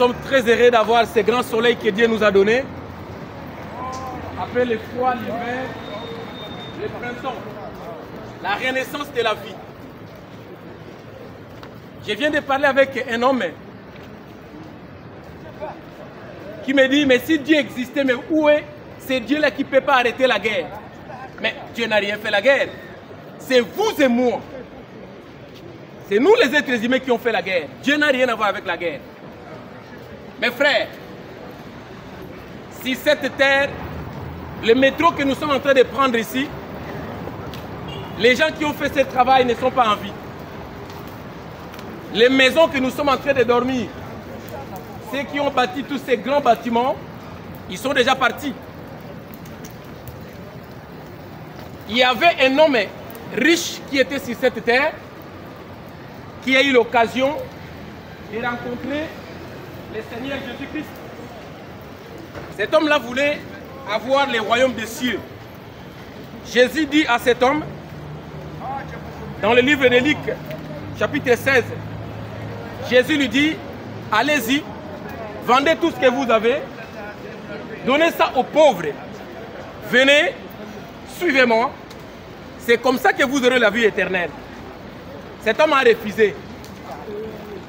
sommes très heureux d'avoir ce grand soleil que Dieu nous a donné. Après le froid, l'hiver, le printemps, la renaissance de la vie. Je viens de parler avec un homme qui me dit, mais si Dieu existait, mais où est ce Dieu-là qui ne peut pas arrêter la guerre? Mais Dieu n'a rien fait la guerre. C'est vous et moi. C'est nous les êtres humains qui ont fait la guerre. Dieu n'a rien à voir avec la guerre. Mes frères, si cette terre, le métro que nous sommes en train de prendre ici, les gens qui ont fait ce travail ne sont pas en vie. Les maisons que nous sommes en train de dormir, ceux qui ont bâti tous ces grands bâtiments, ils sont déjà partis. Il y avait un homme riche qui était sur cette terre, qui a eu l'occasion de rencontrer le Seigneur Jésus-Christ. Cet homme-là voulait avoir le royaume des cieux. Jésus dit à cet homme, dans le livre de Luc, chapitre 16, Jésus lui dit, allez-y, vendez tout ce que vous avez, donnez ça aux pauvres, venez, suivez-moi, c'est comme ça que vous aurez la vie éternelle. Cet homme a refusé.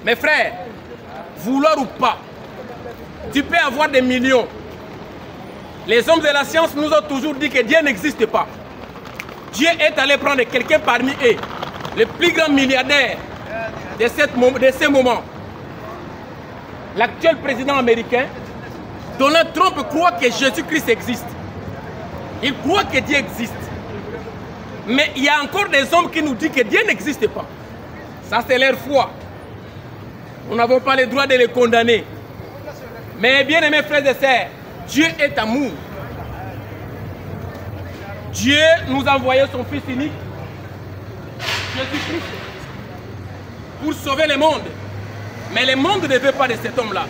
Mes frères, vouloir ou pas, tu peux avoir des millions. Les hommes de la science nous ont toujours dit que Dieu n'existe pas. Dieu est allé prendre quelqu'un parmi eux, le plus grand milliardaire de ce moment. L'actuel président américain, Donald Trump, croit que Jésus-Christ existe. Il croit que Dieu existe. Mais il y a encore des hommes qui nous disent que Dieu n'existe pas. Ça, c'est leur foi. Nous n'avons pas le droit de les condamner. Mais bien aimés frères et sœurs, Dieu est amour. Dieu nous a envoyé son Fils unique, Jésus-Christ, pour sauver le monde. Mais le monde ne veut pas de cet homme-là.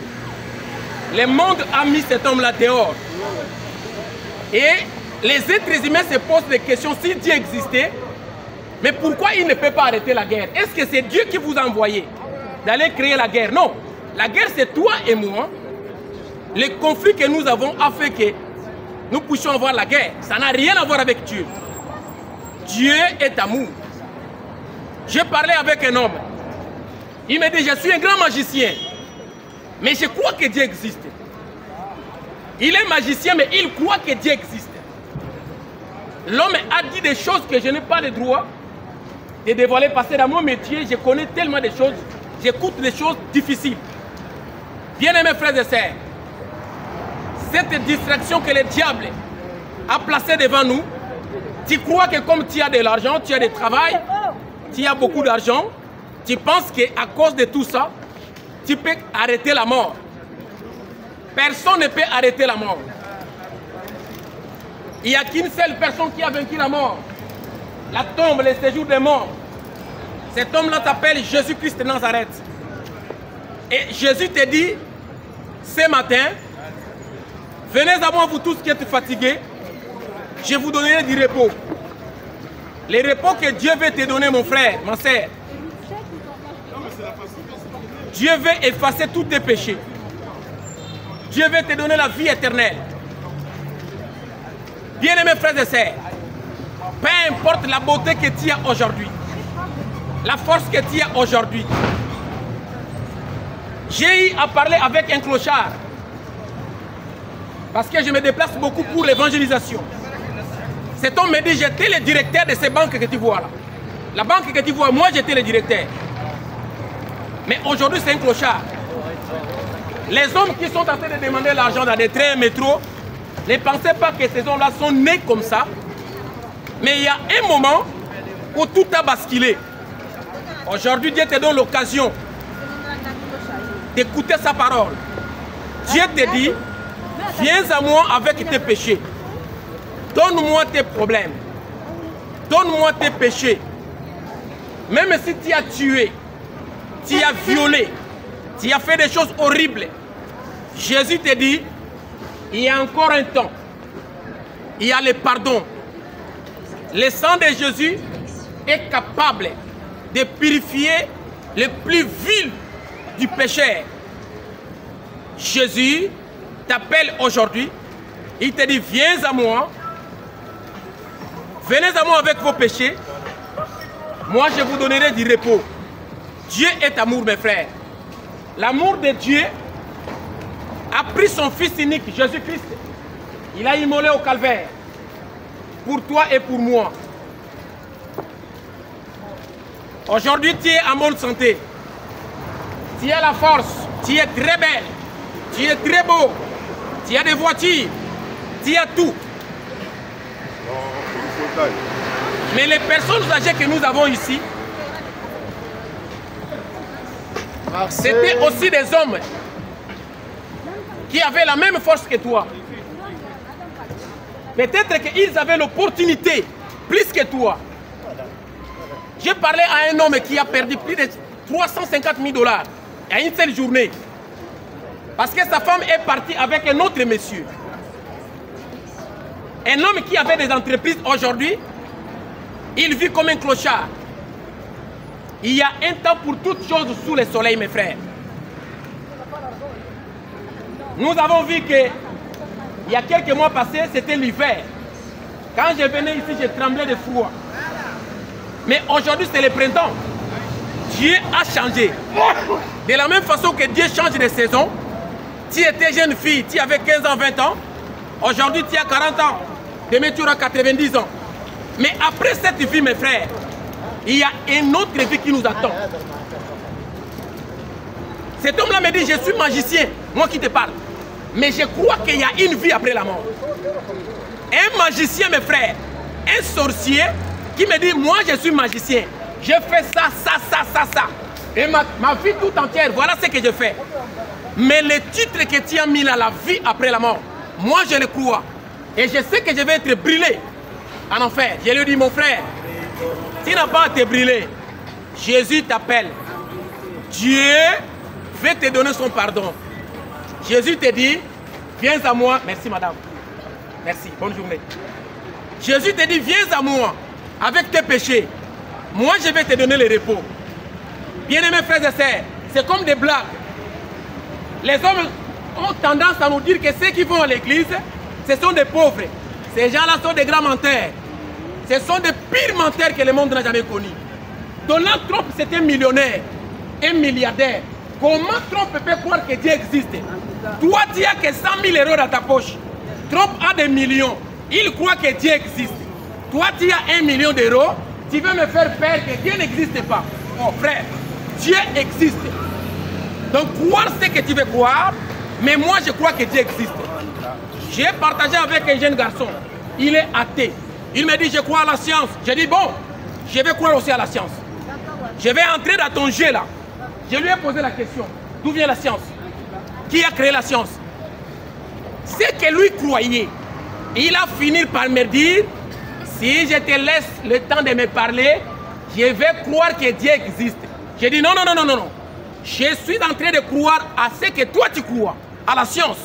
Le monde a mis cet homme-là dehors. Et les êtres humains se posent des questions. Si Dieu existait, mais pourquoi il ne peut pas arrêter la guerre? Est-ce que c'est Dieu qui vous a envoyé d'aller créer la guerre? Non. La guerre, c'est toi et moi. Le conflit que nous avons a fait que nous puissions avoir la guerre. Ça n'a rien à voir avec Dieu. Dieu est amour. J'ai parlé avec un homme. Il me dit, je suis un grand magicien. Mais je crois que Dieu existe. Il est magicien, mais il croit que Dieu existe. L'homme a dit des choses que je n'ai pas le droit de dévoiler parce que dans mon métier, je connais tellement de choses, j'écoute des choses difficiles. Bien-aimés frères et sœurs, cette distraction que le diable a placée devant nous, tu crois que comme tu as de l'argent, tu as du travail, tu as beaucoup d'argent, tu penses qu'à cause de tout ça, tu peux arrêter la mort. Personne ne peut arrêter la mort. Il n'y a qu'une seule personne qui a vaincu la mort. La tombe, le séjour des morts. Cet homme-là s'appelle Jésus-Christ de Nazareth. Et Jésus te dit, ce matin, venez à moi vous tous qui êtes fatigués, je vous donnerai du repos. Le repos que Dieu veut te donner, mon frère, ma soeur. Dieu veut effacer tous tes péchés. Dieu veut te donner la vie éternelle. Bien-aimés frères et sœurs, peu importe la beauté que tu as aujourd'hui, la force que tu as aujourd'hui, j'ai eu à parler avec un clochard parce que je me déplace beaucoup pour l'évangélisation. Cet homme me dit, j'étais le directeur de ces banques que tu vois là. La banque que tu vois, moi j'étais le directeur. Mais aujourd'hui c'est un clochard. Les hommes qui sont en train de demander l'argent dans des trains, métro, ne pensez pas que ces hommes-là sont nés comme ça. Mais il y a un moment où tout a basculé. Aujourd'hui, Dieu te donne l'occasion d'écouter sa parole. Dieu te dit, viens à moi avec tes péchés. Donne-moi tes problèmes. Donne-moi tes péchés. Même si tu as tué, tu as violé, tu as fait des choses horribles, Jésus te dit, il y a encore un temps. Il y a le pardon. Le sang de Jésus est capable de purifier le plus vil du pécheur. Jésus t'appelle aujourd'hui. Il te dit, viens à moi. Venez à moi avec vos péchés. Moi, je vous donnerai du repos. Dieu est amour, mes frères. L'amour de Dieu a pris son Fils unique, Jésus-Christ. Il a immolé au calvaire. Pour toi et pour moi. Aujourd'hui, tu es en bonne santé. Tu as la force. Tu es très belle. Tu es très beau. Tu as des voitures. Tu as tout. Mais les personnes âgées que nous avons ici, c'était aussi des hommes qui avaient la même force que toi. Peut-être qu'ils avaient l'opportunité plus que toi. J'ai parlé à un homme qui a perdu plus de 350 000 $ à une seule journée. Parce que sa femme est partie avec un autre monsieur. Un homme qui avait des entreprises aujourd'hui, il vit comme un clochard. Il y a un temps pour toutes choses sous le soleil, mes frères. Nous avons vu que il y a quelques mois passés, c'était l'hiver. Quand je venais ici, je tremblais de froid. Mais aujourd'hui, c'est le printemps. Dieu a changé. De la même façon que Dieu change de saison, tu étais jeune fille, tu avais 15 ans, 20 ans. Aujourd'hui, tu as 40 ans. Demain, tu auras 90 ans. Mais après cette vie, mes frères, il y a une autre vie qui nous attend. Cet homme-là me dit, je suis magicien, moi qui te parle. Mais je crois qu'il y a une vie après la mort. Un magicien, mes frères, un sorcier qui me dit, moi je suis magicien. Je fais ça, ça, ça, ça, ça. Et ma vie tout entière, voilà ce que je fais. Mais le titre que tu as mis là, la vie après la mort, moi je le crois. Et je sais que je vais être brûlé en enfer. Je lui dis, mon frère, tu n'as pas à te brûler. Jésus t'appelle. Dieu veut te donner son pardon. Jésus te dit, viens à moi. Merci madame. Merci, bonne journée. Jésus te dit, viens à moi avec tes péchés. Moi, je vais te donner le repos. Bien-aimés frères et sœurs, c'est comme des blagues. Les hommes ont tendance à nous dire que ceux qui vont à l'église, ce sont des pauvres. Ces gens-là sont des grands menteurs. Ce sont des pires menteurs que le monde n'a jamais connus. Donald Trump, c'était un millionnaire, un milliardaire. Comment Trump peut croire que Dieu existe? Toi, tu n'as que 100 000 € dans ta poche. Trump a des millions. Il croit que Dieu existe. Toi, tu as 1 million d'euros. Tu veux me faire peur que Dieu n'existe pas. Oh frère, Dieu existe. Donc croire ce que tu veux croire, mais moi je crois que Dieu existe. J'ai partagé avec un jeune garçon. Il est athée. Il me dit, je crois à la science. J'ai dit, bon, je vais croire aussi à la science. Je vais entrer dans ton jeu là. Je lui ai posé la question, d'où vient la science? Qui a créé la science? C'est que lui croyait. Il a fini par me dire, si je te laisse le temps de me parler, je vais croire que Dieu existe. J'ai dit, non, non, non, non, non, non. Je suis en train de croire à ce que toi tu crois, à la science.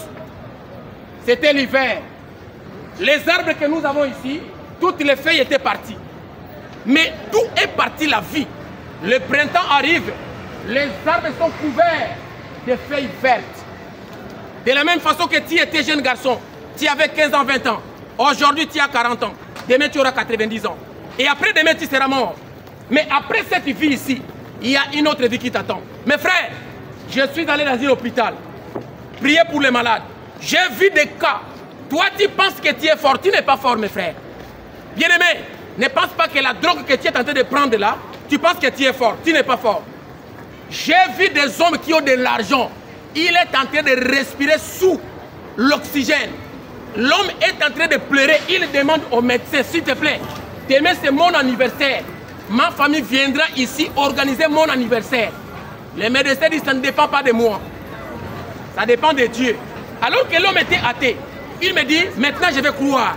C'était l'hiver. Les arbres que nous avons ici, toutes les feuilles étaient parties. Mais d'où est partie la vie? Le printemps arrive, les arbres sont couverts de feuilles vertes. De la même façon que tu étais jeune garçon, tu avais 15 ans, 20 ans. Aujourd'hui, tu as 40 ans. Demain, tu auras 90 ans. Et après demain, tu seras mort. Mais après cette vie ici, il y a une autre vie qui t'attend. Mes frères, je suis allé dans un hôpital. Priez pour les malades. J'ai vu des cas. Toi, tu penses que tu es fort. Tu n'es pas fort, mes frères. Bien-aimé, ne pense pas que la drogue que tu es en train de prendre là, tu penses que tu es fort. Tu n'es pas fort. J'ai vu des hommes qui ont de l'argent. Il est en train de respirer sous l'oxygène. L'homme est en train de pleurer. Il demande au médecin, s'il te plaît, demain c'est mon anniversaire. Ma famille viendra ici organiser mon anniversaire. Les médecins disent, ça ne dépend pas de moi. Ça dépend de Dieu. Alors que l'homme était athée, il me dit, maintenant je vais croire.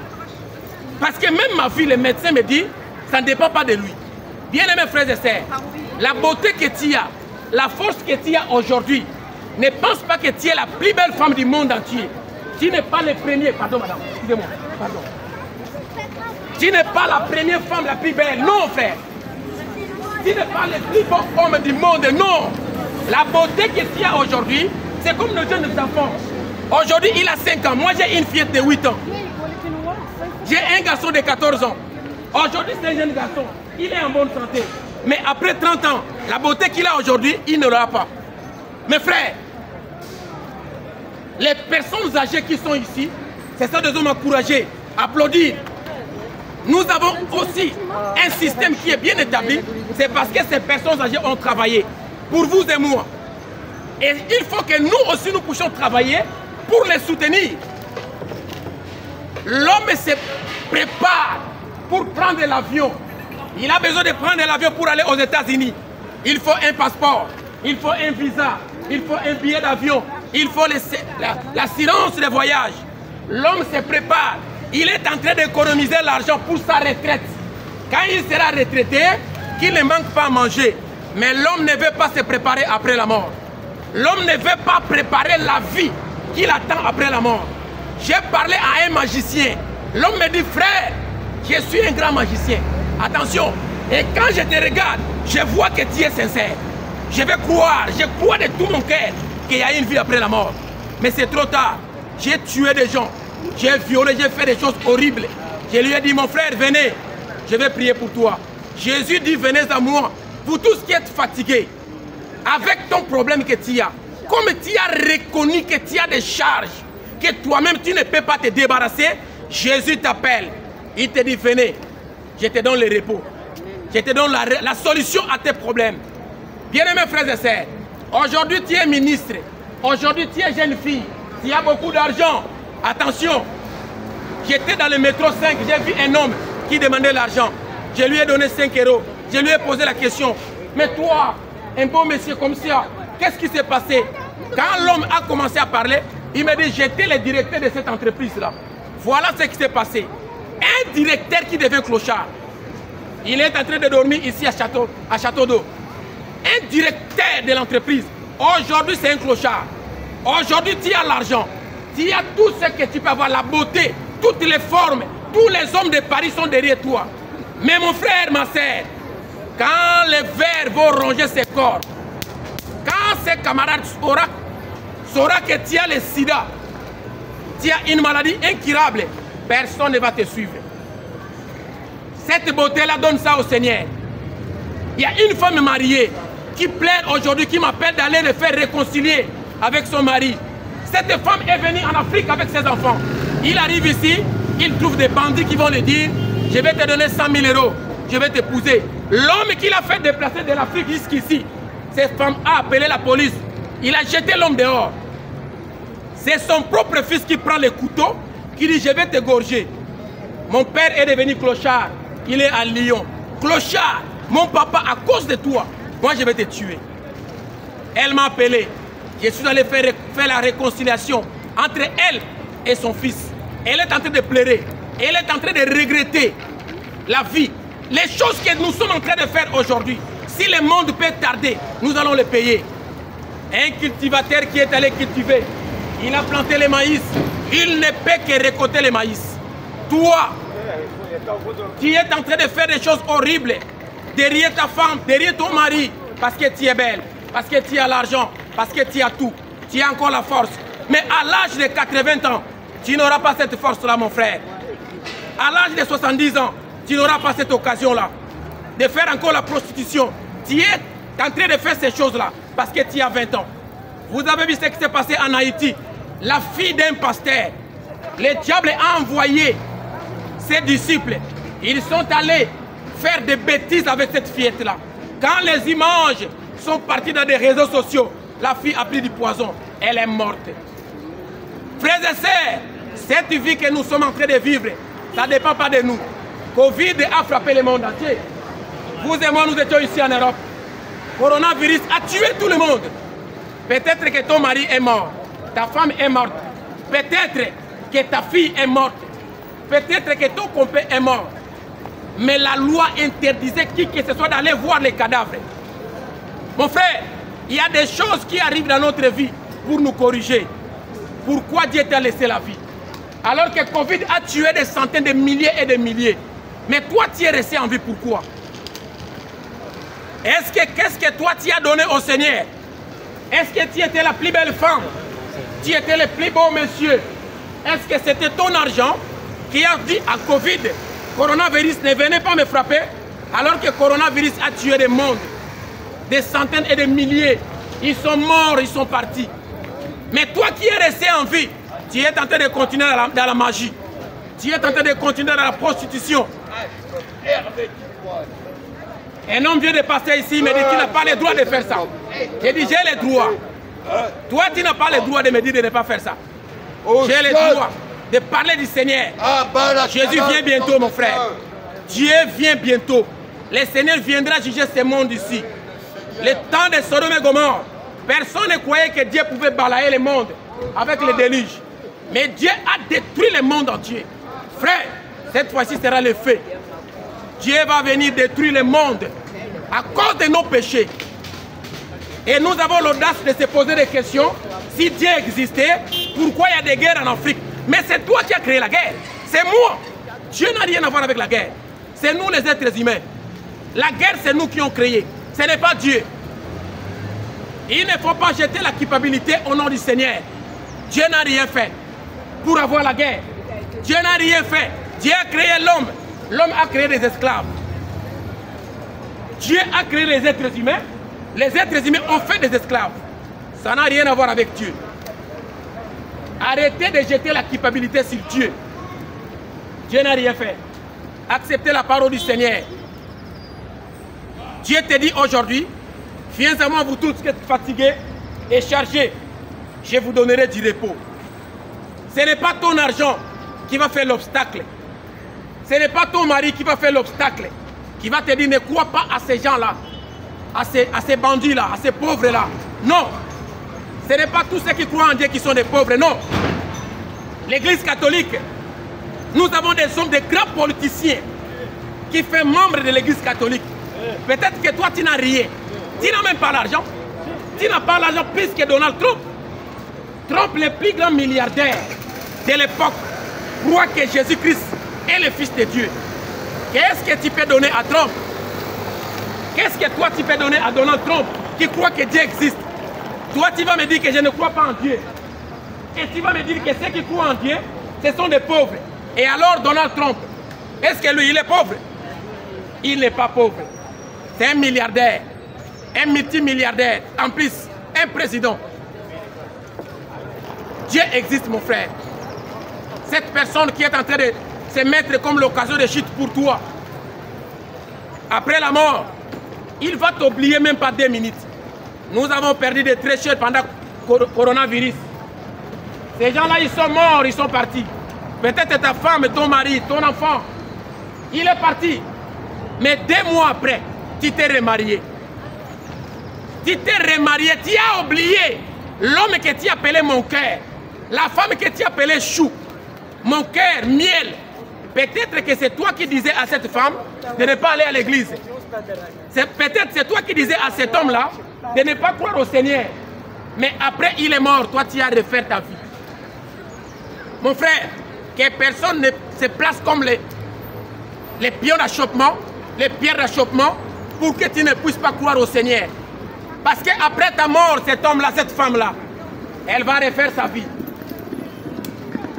Parce que même ma vie, le médecin me dit, ça ne dépend pas de lui. Bien-aimés frères et sœurs, la beauté que tu as, la force que tu as aujourd'hui, ne pense pas que tu es la plus belle femme du monde entier. Tu n'es pas le premier, pardon madame, excusez-moi, pardon. Tu n'es pas la première femme la plus belle, non frère. Tu n'es pas le plus beau homme du monde, non. La beauté que tu as aujourd'hui, C'est comme nos jeunes enfants. Aujourd'hui, il a 5 ans. Moi, j'ai une fillette de 8 ans. J'ai un garçon de 14 ans. Aujourd'hui, c'est un jeune garçon. Il est en bonne santé. Mais après 30 ans, la beauté qu'il a aujourd'hui, il ne l'aura pas. Mes frères, les personnes âgées qui sont ici, c'est ça que nous devons encourager, applaudir. Nous avons aussi un système qui est bien établi. C'est parce que ces personnes âgées ont travaillé. Pour vous et moi. Et il faut que nous aussi nous puissions travailler pour les soutenir. L'homme se prépare pour prendre l'avion. Il a besoin de prendre l'avion pour aller aux États-Unis. Il faut un passeport, il faut un visa, il faut un billet d'avion, il faut l'assurance de voyage. L'homme se prépare. Il est en train d'économiser l'argent pour sa retraite. Quand il sera retraité, qu'il ne manque pas à manger. Mais l'homme ne veut pas se préparer après la mort. L'homme ne veut pas préparer la vie qu'il attend après la mort. J'ai parlé à un magicien. L'homme me dit, frère, je suis un grand magicien. Attention, et quand je te regarde, je vois que tu es sincère. Je vais croire, je crois de tout mon cœur qu'il y a une vie après la mort. Mais c'est trop tard. J'ai tué des gens, j'ai violé, j'ai fait des choses horribles. Je lui ai dit, mon frère, venez, je vais prier pour toi. Jésus dit, venez à moi, vous tous qui êtes fatigués, avec ton problème que tu as, comme tu as reconnu que tu as des charges, que toi-même tu ne peux pas te débarrasser, Jésus t'appelle. Il te dit, venez, je te donne le repos. Je te donne la solution à tes problèmes. Bien-aimés frères et sœurs, aujourd'hui tu es ministre, aujourd'hui tu es jeune fille, tu as beaucoup d'argent. Attention, j'étais dans le métro 5, j'ai vu un homme qui demandait l'argent. Je lui ai donné 5 €. Je lui ai posé la question, mais toi, un beau monsieur comme ça, qu'est-ce qui s'est passé? Quand l'homme a commencé à parler, il m'a dit, j'étais le directeur de cette entreprise-là. Voilà ce qui s'est passé. Un directeur qui devient clochard. Il est en train de dormir ici à Château d'Eau. Un directeur de l'entreprise. Aujourd'hui, c'est un clochard. Aujourd'hui, tu as l'argent. Tu as tout ce que tu peux avoir, la beauté, toutes les formes. Tous les hommes de Paris sont derrière toi. Mais mon frère, ma soeur, quand les vers vont ronger ses corps, quand ses camarades saura que tu as le sida, tu as une maladie incurable, personne ne va te suivre. Cette beauté-là donne ça au Seigneur. Il y a une femme mariée qui plaide aujourd'hui, qui m'appelle d'aller le faire réconcilier avec son mari. Cette femme est venue en Afrique avec ses enfants. Il arrive ici, il trouve des bandits qui vont lui dire, je vais te donner 100 000 €, je vais t'épouser. L'homme qui l'a fait déplacer de l'Afrique jusqu'ici, cette femme a appelé la police. Il a jeté l'homme dehors. C'est son propre fils qui prend le couteau, qui dit, je vais t'égorger. Mon père est devenu clochard. Il est à Lyon. Clochard, mon papa, à cause de toi, moi je vais te tuer. Elle m'a appelé. Je suis allé faire la réconciliation entre elle et son fils. Elle est en train de pleurer. Elle est en train de regretter la vie. Les choses que nous sommes en train de faire aujourd'hui, si le monde peut tarder, nous allons les payer. Un cultivateur qui est allé cultiver, il a planté le maïs. Il ne peut que récolter le maïs. Toi, tu es en train de faire des choses horribles derrière ta femme, derrière ton mari, parce que tu es belle, parce que tu as l'argent, parce que tu as tout, tu as encore la force. Mais à l'âge de 80 ans, tu n'auras pas cette force-là, mon frère. À l'âge de 70 ans, tu n'auras pas cette occasion-là de faire encore la prostitution. Tu es en train de faire ces choses-là parce que tu as 20 ans. Vous avez vu ce qui s'est passé en Haïti. La fille d'un pasteur, le diable a envoyé ses disciples. Ils sont allés faire des bêtises avec cette fillette-là. Quand les images sont parties dans des réseaux sociaux, la fille a pris du poison. Elle est morte. Frères et sœurs, cette vie que nous sommes en train de vivre, ça ne dépend pas de nous. Covid a frappé le monde entier. Vous et moi, nous étions ici en Europe. Coronavirus a tué tout le monde. Peut-être que ton mari est mort, ta femme est morte. Peut-être que ta fille est morte. Peut-être que ton compagnon est mort. Mais la loi interdisait qui que ce soit d'aller voir les cadavres. Mon frère, il y a des choses qui arrivent dans notre vie pour nous corriger. Pourquoi Dieu t'a laissé la vie? Alors que Covid a tué des centaines de milliers et de milliers. Mais toi, tu es resté en vie, pourquoi? Qu'est-ce que toi, tu as donné au Seigneur? Est-ce que tu étais la plus belle femme? Tu étais le plus beau monsieur? Est-ce que c'était ton argent qui a dit à Covid, coronavirus ne venez pas me frapper, alors que coronavirus a tué des mondes, des centaines et des milliers. Ils sont morts, ils sont partis. Mais toi qui es resté en vie, tu es tenté de continuer dans la magie. Tu es tenté de continuer dans la prostitution. Un homme vient de passer ici, il me dit tu n'as pas le droit de faire ça. J'ai dit j'ai le droit. Toi tu n'as pas le droit de me dire de ne pas faire ça. J'ai le droit de parler du Seigneur. Jésus vient bientôt mon frère. Dieu vient bientôt. Le Seigneur viendra juger ce monde ici. Le temps de Sodome et Gomorrhe, personne ne croyait que Dieu pouvait balayer le monde avec le déluge. Mais Dieu a détruit le monde entier. Frère, cette fois-ci sera le fait. Dieu va venir détruire le monde à cause de nos péchés. Et nous avons l'audace de se poser des questions. Si Dieu existait, pourquoi il y a des guerres en Afrique? Mais c'est toi qui as créé la guerre. C'est moi. Dieu n'a rien à voir avec la guerre. C'est nous les êtres humains. La guerre, c'est nous qui ont créé. Ce n'est pas Dieu. Il ne faut pas jeter la culpabilité au nom du Seigneur. Dieu n'a rien fait pour avoir la guerre. Dieu n'a rien fait. Dieu a créé l'homme. L'homme a créé des esclaves. Dieu a créé les êtres humains. Les êtres humains ont fait des esclaves. Ça n'a rien à voir avec Dieu. Arrêtez de jeter la culpabilité sur Dieu. Dieu n'a rien fait. Acceptez la parole du Seigneur. Dieu te dit aujourd'hui, viens à moi vous tous qui êtes fatigués et chargés, je vous donnerai du repos. Ce n'est pas ton argent qui va faire l'obstacle. Ce n'est pas ton mari qui va faire l'obstacle, qui va te dire ne crois pas à ces gens-là, à ces bandits-là, à ces pauvres-là. Non, ce n'est pas tous ceux qui croient en Dieu qui sont des pauvres, non. L'Église catholique, nous avons des hommes, des grands politiciens qui font membre de l'Église catholique. Peut-être que toi tu n'as rien, tu n'as même pas l'argent. Tu n'as pas l'argent plus que Donald Trump. Trump, le plus grand milliardaire de l'époque, croit que Jésus-Christ est le Fils de Dieu. Qu'est-ce que tu peux donner à Trump? Qu'est-ce que toi tu peux donner à Donald Trump qui croit que Dieu existe? Toi tu vas me dire que je ne crois pas en Dieu. Et tu vas me dire que ceux qui croient en Dieu, ce sont des pauvres. Et alors Donald Trump, est-ce que lui il est pauvre? Il n'est pas pauvre. C'est un milliardaire, un multimilliardaire, en plus un président. Dieu existe mon frère. Cette personne qui est en train de se mettre comme l'occasion de chute pour toi, après la mort, il va t'oublier même pas 2 minutes. Nous avons perdu des très chers pendant le coronavirus. Ces gens-là, ils sont morts, ils sont partis. Peut-être ta femme, ton mari, ton enfant, il est parti. Mais 2 mois après, tu t'es remarié. Tu t'es remarié, tu as oublié l'homme que tu appelais mon cœur, la femme que tu appelais chou, mon cœur, miel. Peut-être que c'est toi qui disais à cette femme de ne pas aller à l'église. Peut-être c'est toi qui disais à cet homme-là de ne pas croire au Seigneur. Mais après il est mort, toi tu as refait ta vie. Mon frère, que personne ne se place comme les pions d'achoppement, les pierres d'achoppement, pour que tu ne puisses pas croire au Seigneur. Parce qu'après ta mort, cet homme-là, cette femme-là, elle va refaire sa vie.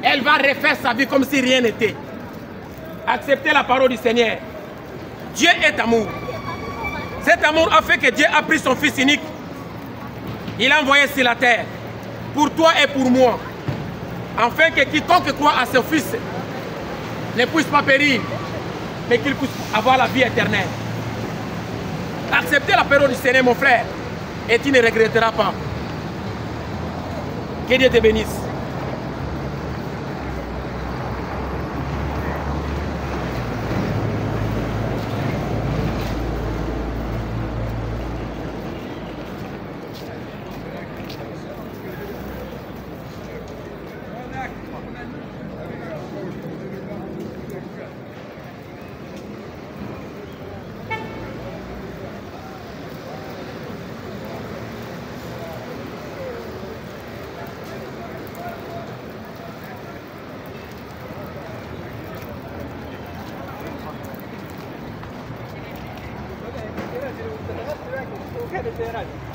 Elle va refaire sa vie comme si rien n'était. Acceptez la parole du Seigneur. Dieu est amour. Cet amour a fait que Dieu a pris son Fils unique. Il l'a envoyé sur la terre. Pour toi et pour moi. Afin que quiconque croit à son Fils ne puisse pas périr, mais qu'il puisse avoir la vie éternelle. Acceptez la parole du Seigneur, mon frère, et tu ne regretteras pas. Que Dieu te bénisse. Che